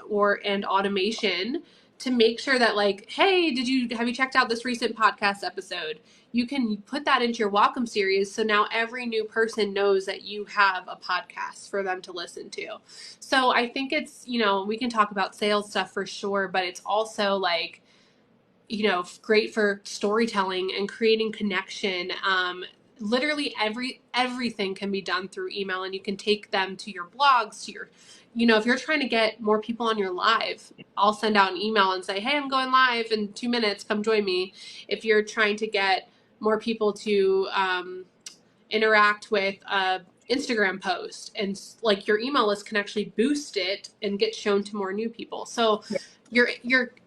A: and automation to make sure that like, hey, have you checked out this recent podcast episode? You can put that into your welcome series. So now every new person knows that you have a podcast for them to listen to. So I think it's, we can talk about sales stuff for sure, but it's also like, great for storytelling and creating connection. Literally everything can be done through email, and you can take them to your blogs, to your, if you're trying to get more people on your live, I'll send out an email and say, hey, I'm going live in 2 minutes, come join me. If you're trying to get more people to interact with Instagram post, and like your email list can actually boost it and get shown to more new people. So your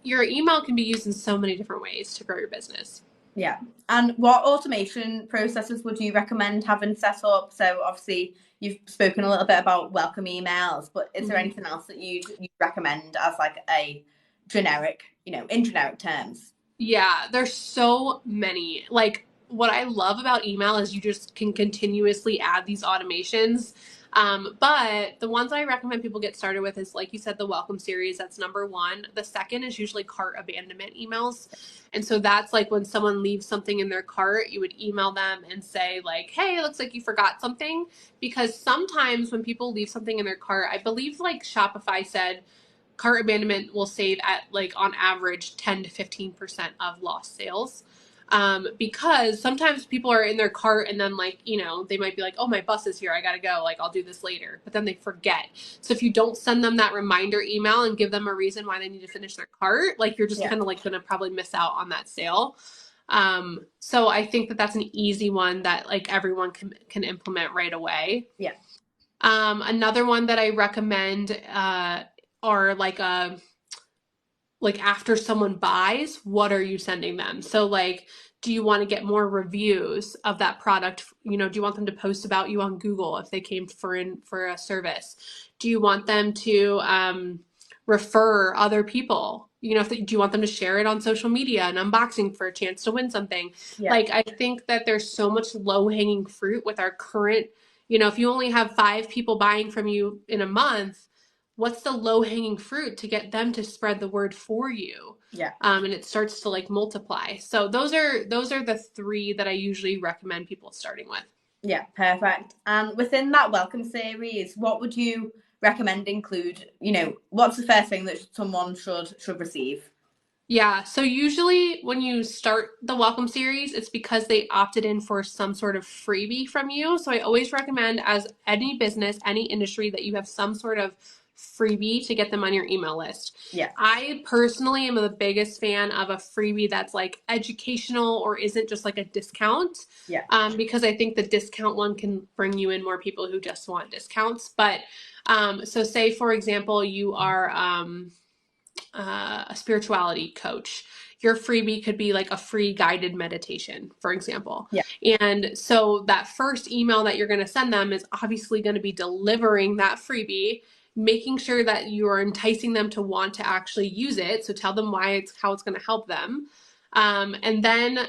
A: email can be used in so many different ways to grow your business.
B: Yeah. And what automation processes would you recommend having set up? So obviously you've spoken a little bit about welcome emails, but is there anything else that you'd recommend as like a generic, in generic terms?
A: Yeah, there's so many. Like what I love about email is you just can continuously add these automations. But the ones I recommend people get started with is, like you said, the welcome series. That's number one. The second is usually cart abandonment emails. And so that's like when someone leaves something in their cart, you would email them and say like, hey, it looks like you forgot something. Because sometimes when people leave something in their cart, I believe like Shopify said, cart abandonment will save at like on average 10 to 15% of lost sales. Because sometimes people are in their cart and then like, they might be like, oh, my bus is here, I gotta go, like I'll do this later, but then they forget. So if you don't send them that reminder email and give them a reason why they need to finish their cart, like you're just kind of like gonna probably miss out on that sale. So I think that that's an easy one that like everyone can implement right away.
B: Yeah.
A: Another one that I recommend are like like after someone buys, what are you sending them? So like, do you want to get more reviews of that product? You know, do you want them to post about you on Google if they came for a service? Do you want them to refer other people? You know, do you want them to share it on social media and unboxing for a chance to win something?
B: Yeah.
A: Like, I think that there's so much low-hanging fruit with our current, you know, if you only have 5 people buying from you in a month, what's the low-hanging fruit to get them to spread the word for you?
B: Yeah.
A: And it starts to like multiply. So those are the 3 that I usually recommend people starting with.
B: Yeah, perfect. And within that welcome series, what would you recommend include? You know, what's the first thing that someone should receive?
A: Yeah, so usually when you start the welcome series, it's because they opted in for some sort of freebie from you. So I always recommend, as any business, any industry, that you have some sort of freebie to get them on your email list.
B: Yeah.
A: I personally am the biggest fan of a freebie that's like educational or isn't just like a discount.
B: Yeah.
A: Because I think the discount one can bring you in more people who just want discounts. But so say, for example, you are a spirituality coach. Your freebie could be like a free guided meditation, for example.
B: Yeah.
A: And so that first email that you're going to send them is obviously going to be delivering that freebie, making sure that you are enticing them to want to actually use it. So tell them how it's going to help them. And then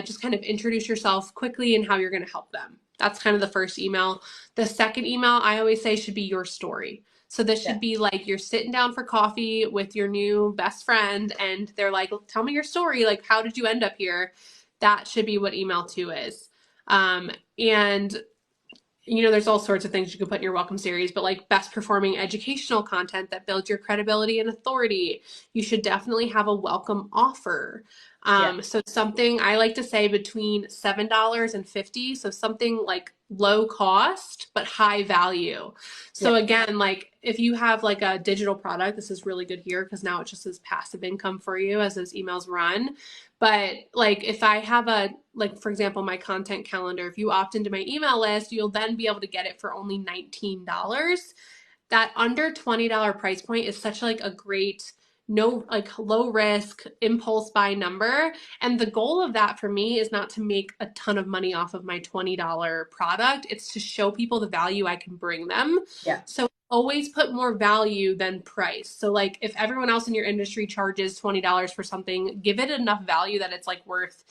A: just kind of introduce yourself quickly and how you're going to help them. That's kind of the first email. The second email, I always say, should be your story. So this should be like you're sitting down for coffee with your new best friend and they're like, tell me your story. Like, how did you end up here? That should be what email 2 is. And you know, there's all sorts of things you can put in your welcome series, but like best performing educational content that builds your credibility and authority. You should definitely have a welcome offer. So something I like to say between $7 and $50. So something like low cost, but high value. So again, like if you have like a digital product, this is really good here because now it just is passive income for you as those emails run. But like if I have like for example, my content calendar, if you opt into my email list, you'll then be able to get it for only $19. That under $20 price point is such like a great, no, like low risk impulse buy number. And the goal of that for me is not to make a ton of money off of my $20 product. It's to show people the value I can bring them.
B: Yeah.
A: So always put more value than price. So like if everyone else in your industry charges $20 for something, give it enough value that it's like worth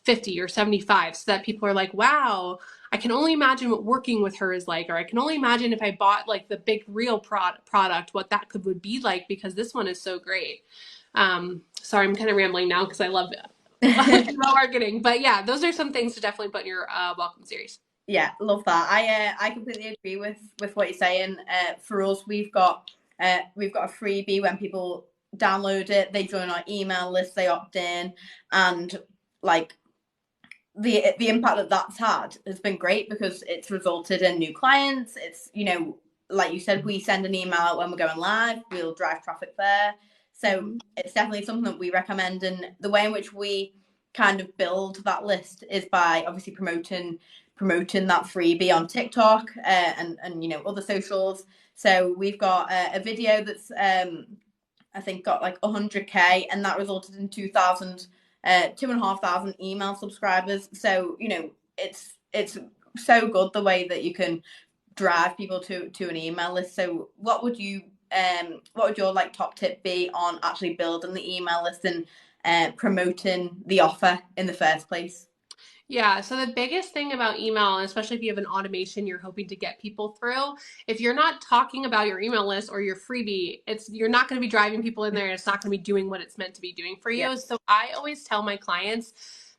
A: 50 or 75 so that people are like, wow, I can only imagine what working with her is like, or I can only imagine if I bought like the big real product, what that would be like because this one is so great. Sorry, I'm kind of rambling now because I love email marketing, but yeah, those are some things to definitely put in your welcome series.
B: Yeah, love that. I completely agree with what you're saying. For us, we've got a freebie when people download it, they join our email list, they opt in, and like the impact that that's had has been great because it's resulted in new clients. It's, you know, like you said, we send an email out when we're going live, we'll drive traffic there. So it's definitely something that we recommend. And the way in which we kind of build that list is by obviously promoting that freebie on TikTok and you know, other socials. So we've got a video that's I think got like 100K, and that resulted in 2,500 email subscribers. So, you know, it's so good the way that you can drive people to an email list. So what would your like top tip be on actually building the email list and promoting the offer in the first place?
A: Yeah, so the biggest thing about email, especially if you have an automation you're hoping to get people through, if you're not talking about your email list or your freebie, you're not going to be driving people in there and it's not going to be doing what it's meant to be doing for you. Yeah. So I always tell my clients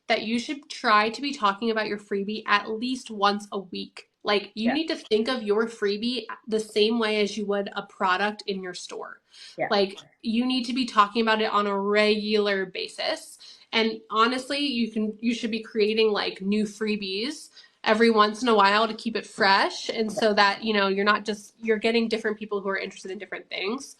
A: that you should try to be talking about your freebie at least once a week. Like you need to think of your freebie the same way as you would a product in your store. Yeah. Like you need to be talking about it on a regular basis. And honestly, you should be creating like new freebies every once in a while to keep it fresh. And so that, you know, you're getting different people who are interested in different things.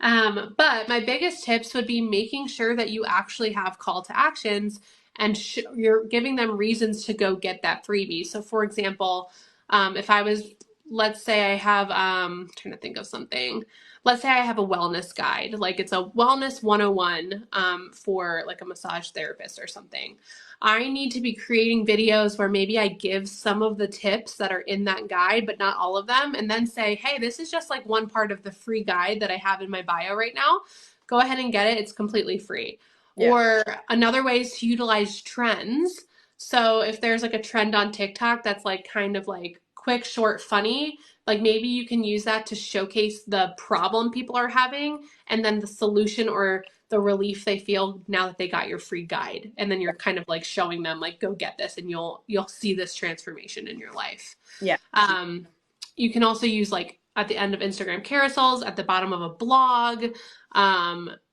A: But my biggest tips would be making sure that you actually have call to actions and you're giving them reasons to go get that freebie. So for example, if I was let's say I have trying to think of something. Let's say I have a wellness guide, like it's a wellness 101 for like a massage therapist or something. I need to be creating videos where maybe I give some of the tips that are in that guide, but not all of them, and then say, hey, this is just like one part of the free guide that I have in my bio right now. Go ahead and get it. It's completely free.
B: Yeah.
A: Or another way is to utilize trends. So if there's like a trend on TikTok that's like kind of like quick, short, funny, like maybe you can use that to showcase the problem people are having and then the solution or the relief they feel now that they got your free guide. And then you're kind of like showing them like go get this and you'll see this transformation in your life.
B: Yeah.
A: Um, you can also use like at the end of Instagram carousels, at the bottom of a blog.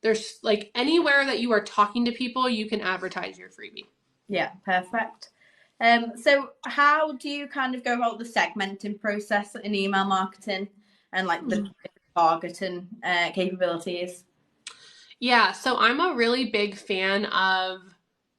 A: There's like anywhere that you are talking to people, you can advertise your freebie.
B: Yeah, perfect. So how do you kind of go about the segmenting process in email marketing and like the targeting capabilities?
A: Yeah, so I'm a really big fan of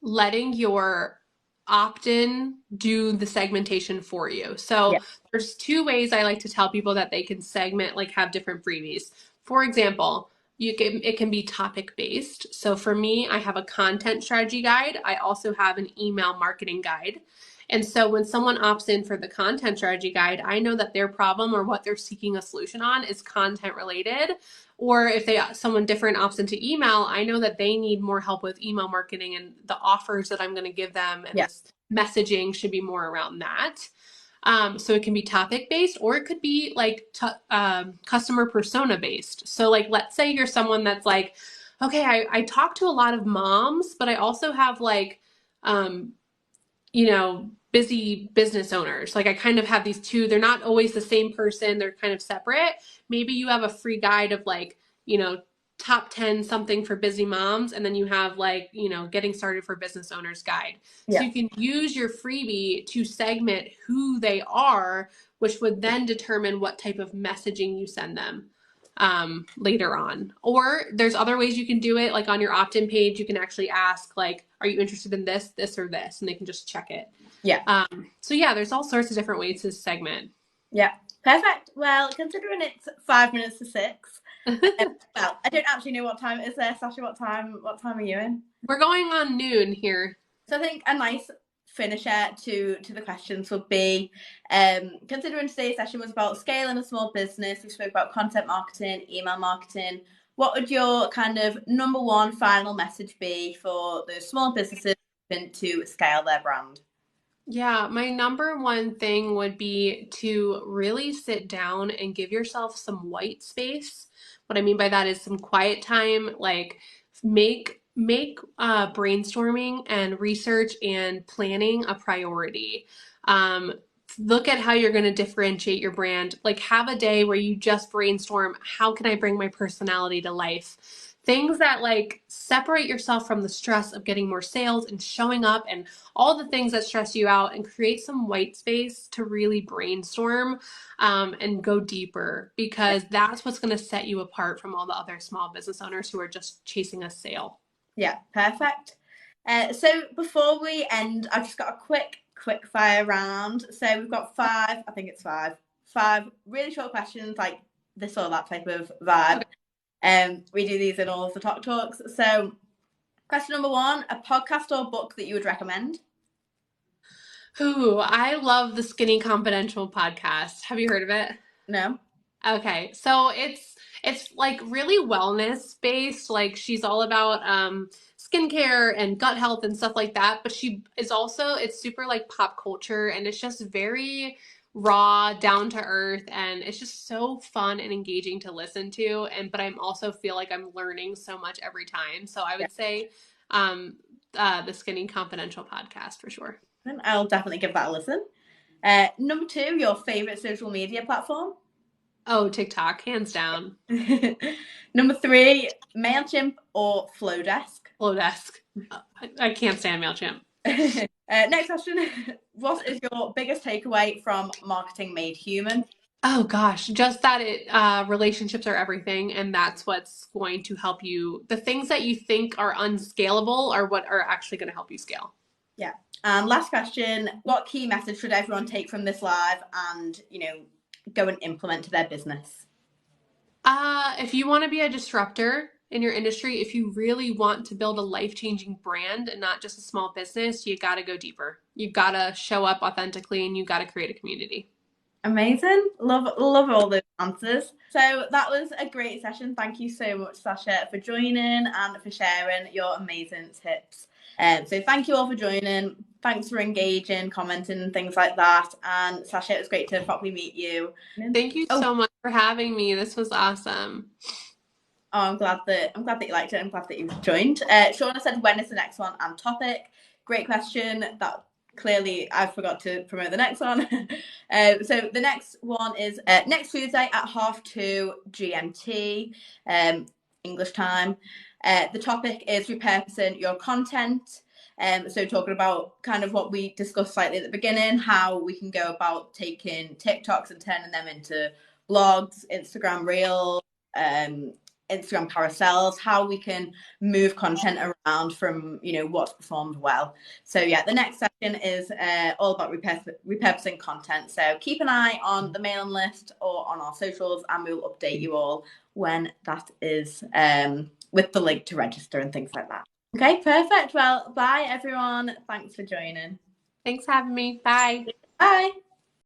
A: letting your opt-in do the segmentation for you.
B: Yeah.
A: So there's two ways I like to tell people that they can segment, like have different freebies. For example, it can be topic based. So for me, I have a content strategy guide. I also have an email marketing guide. And so when someone opts in for the content strategy guide, I know that their problem or what they're seeking a solution on is content related. Or if someone different opts into email, I know that they need more help with email marketing and the offers that I'm going to give them and
B: Yeah.
A: this messaging should be more around that. So it can be topic based or it could be like customer persona based. So like, let's say you're someone that's like, okay, I talk to a lot of moms, but I also have like, um, busy business owners. Like I kind of have these two, they're not always the same person, they're kind of separate. Maybe you have a free guide of like, top 10 something for busy moms, and then you have like, getting started for business owners guide. So
B: Yeah.
A: you can use your freebie to segment who they are, which would then determine what type of messaging you send them later on. Or there's other ways you can do it, like on your opt-in page, you can actually ask like, are you interested in this, this, or this? And they can just check it.
B: Yeah.
A: So yeah, there's all sorts of different ways to segment.
B: Yeah. Perfect. Well, considering it's 5 minutes to 6, well, I don't actually know what time it is there. Sasha, what time are you in?
A: We're going on noon here.
B: So I think a nice finisher to the questions would be, considering today's session was about scaling a small business, we spoke about content marketing, email marketing. What would your kind of number one final message be for those small businesses to scale their brand?
A: Yeah, my number one thing would be to really sit down and give yourself some white space. What I mean by that is some quiet time, like make brainstorming and research and planning a priority. Look at how you're going to differentiate your brand. Like have a day where you just brainstorm, how can I bring my personality to life? Things that like separate yourself from the stress of getting more sales and showing up and all the things that stress you out, and create some white space to really brainstorm and go deeper, because that's what's going to set you apart from all the other small business owners who are just chasing a sale.
B: Yeah, perfect. So before we end, I've just got a quick fire round. So we've got five, I think it's five really short questions, like this or that type of vibe. We do these in all of the TokTalks. So question number one, a podcast or book that you would recommend?
A: Ooh, I love the Skinny Confidential podcast. Have you heard of it?
B: No.
A: Okay, so it's like really wellness based. Like she's all about skincare and gut health and stuff like that. But she is also, it's super like pop culture, and it's just very raw, down to earth, and it's just so fun and engaging to listen to. And but I'm also feel like I'm learning so much every time. So I
B: Yeah.
A: would say the Skinny Confidential podcast for sure.
B: I'll definitely give that a listen. Number two, your favorite social media platform?
A: Oh, TikTok, hands down.
B: Number three, MailChimp or Flowdesk?
A: Flowdesk. I can't stand MailChimp.
B: Next question. What is your biggest takeaway from Marketing Made Human?
A: Oh gosh, just that relationships are everything, and that's what's going to help you. The things that you think are unscalable are what are actually going to help you scale.
B: Yeah. And last question, what key message should everyone take from this live and, go and implement to their business?
A: If you want to be a disruptor in your industry, if you really want to build a life-changing brand and not just a small business, you got to go deeper. You got to show up authentically and you got to create a community.
B: Amazing. Love all those answers. So that was a great session. Thank you so much, Sasha, for joining and for sharing your amazing tips. So thank you all for joining. Thanks for engaging, commenting, and things like that. And Sasha, it was great to properly meet you.
A: Thank you so much for having me. This was awesome.
B: Oh, I'm glad that you liked it. I'm glad that you joined. Shauna said, when is the next one and topic? Great question. That clearly I forgot to promote the next one. So the next one is next Tuesday at 2:30 GMT, English time. The topic is repurposing your content. So talking about kind of what we discussed slightly at the beginning, how we can go about taking TikToks and turning them into blogs, Instagram Reels, Instagram carousels, how we can move content around from, what's performed well. So yeah, the next session is all about repurposing content. So keep an eye on the mailing list or on our socials, and we'll update you all when that is with the link to register and things like that. Okay, perfect. Well, bye everyone. Thanks for joining.
A: Thanks for having me. Bye.
B: Bye.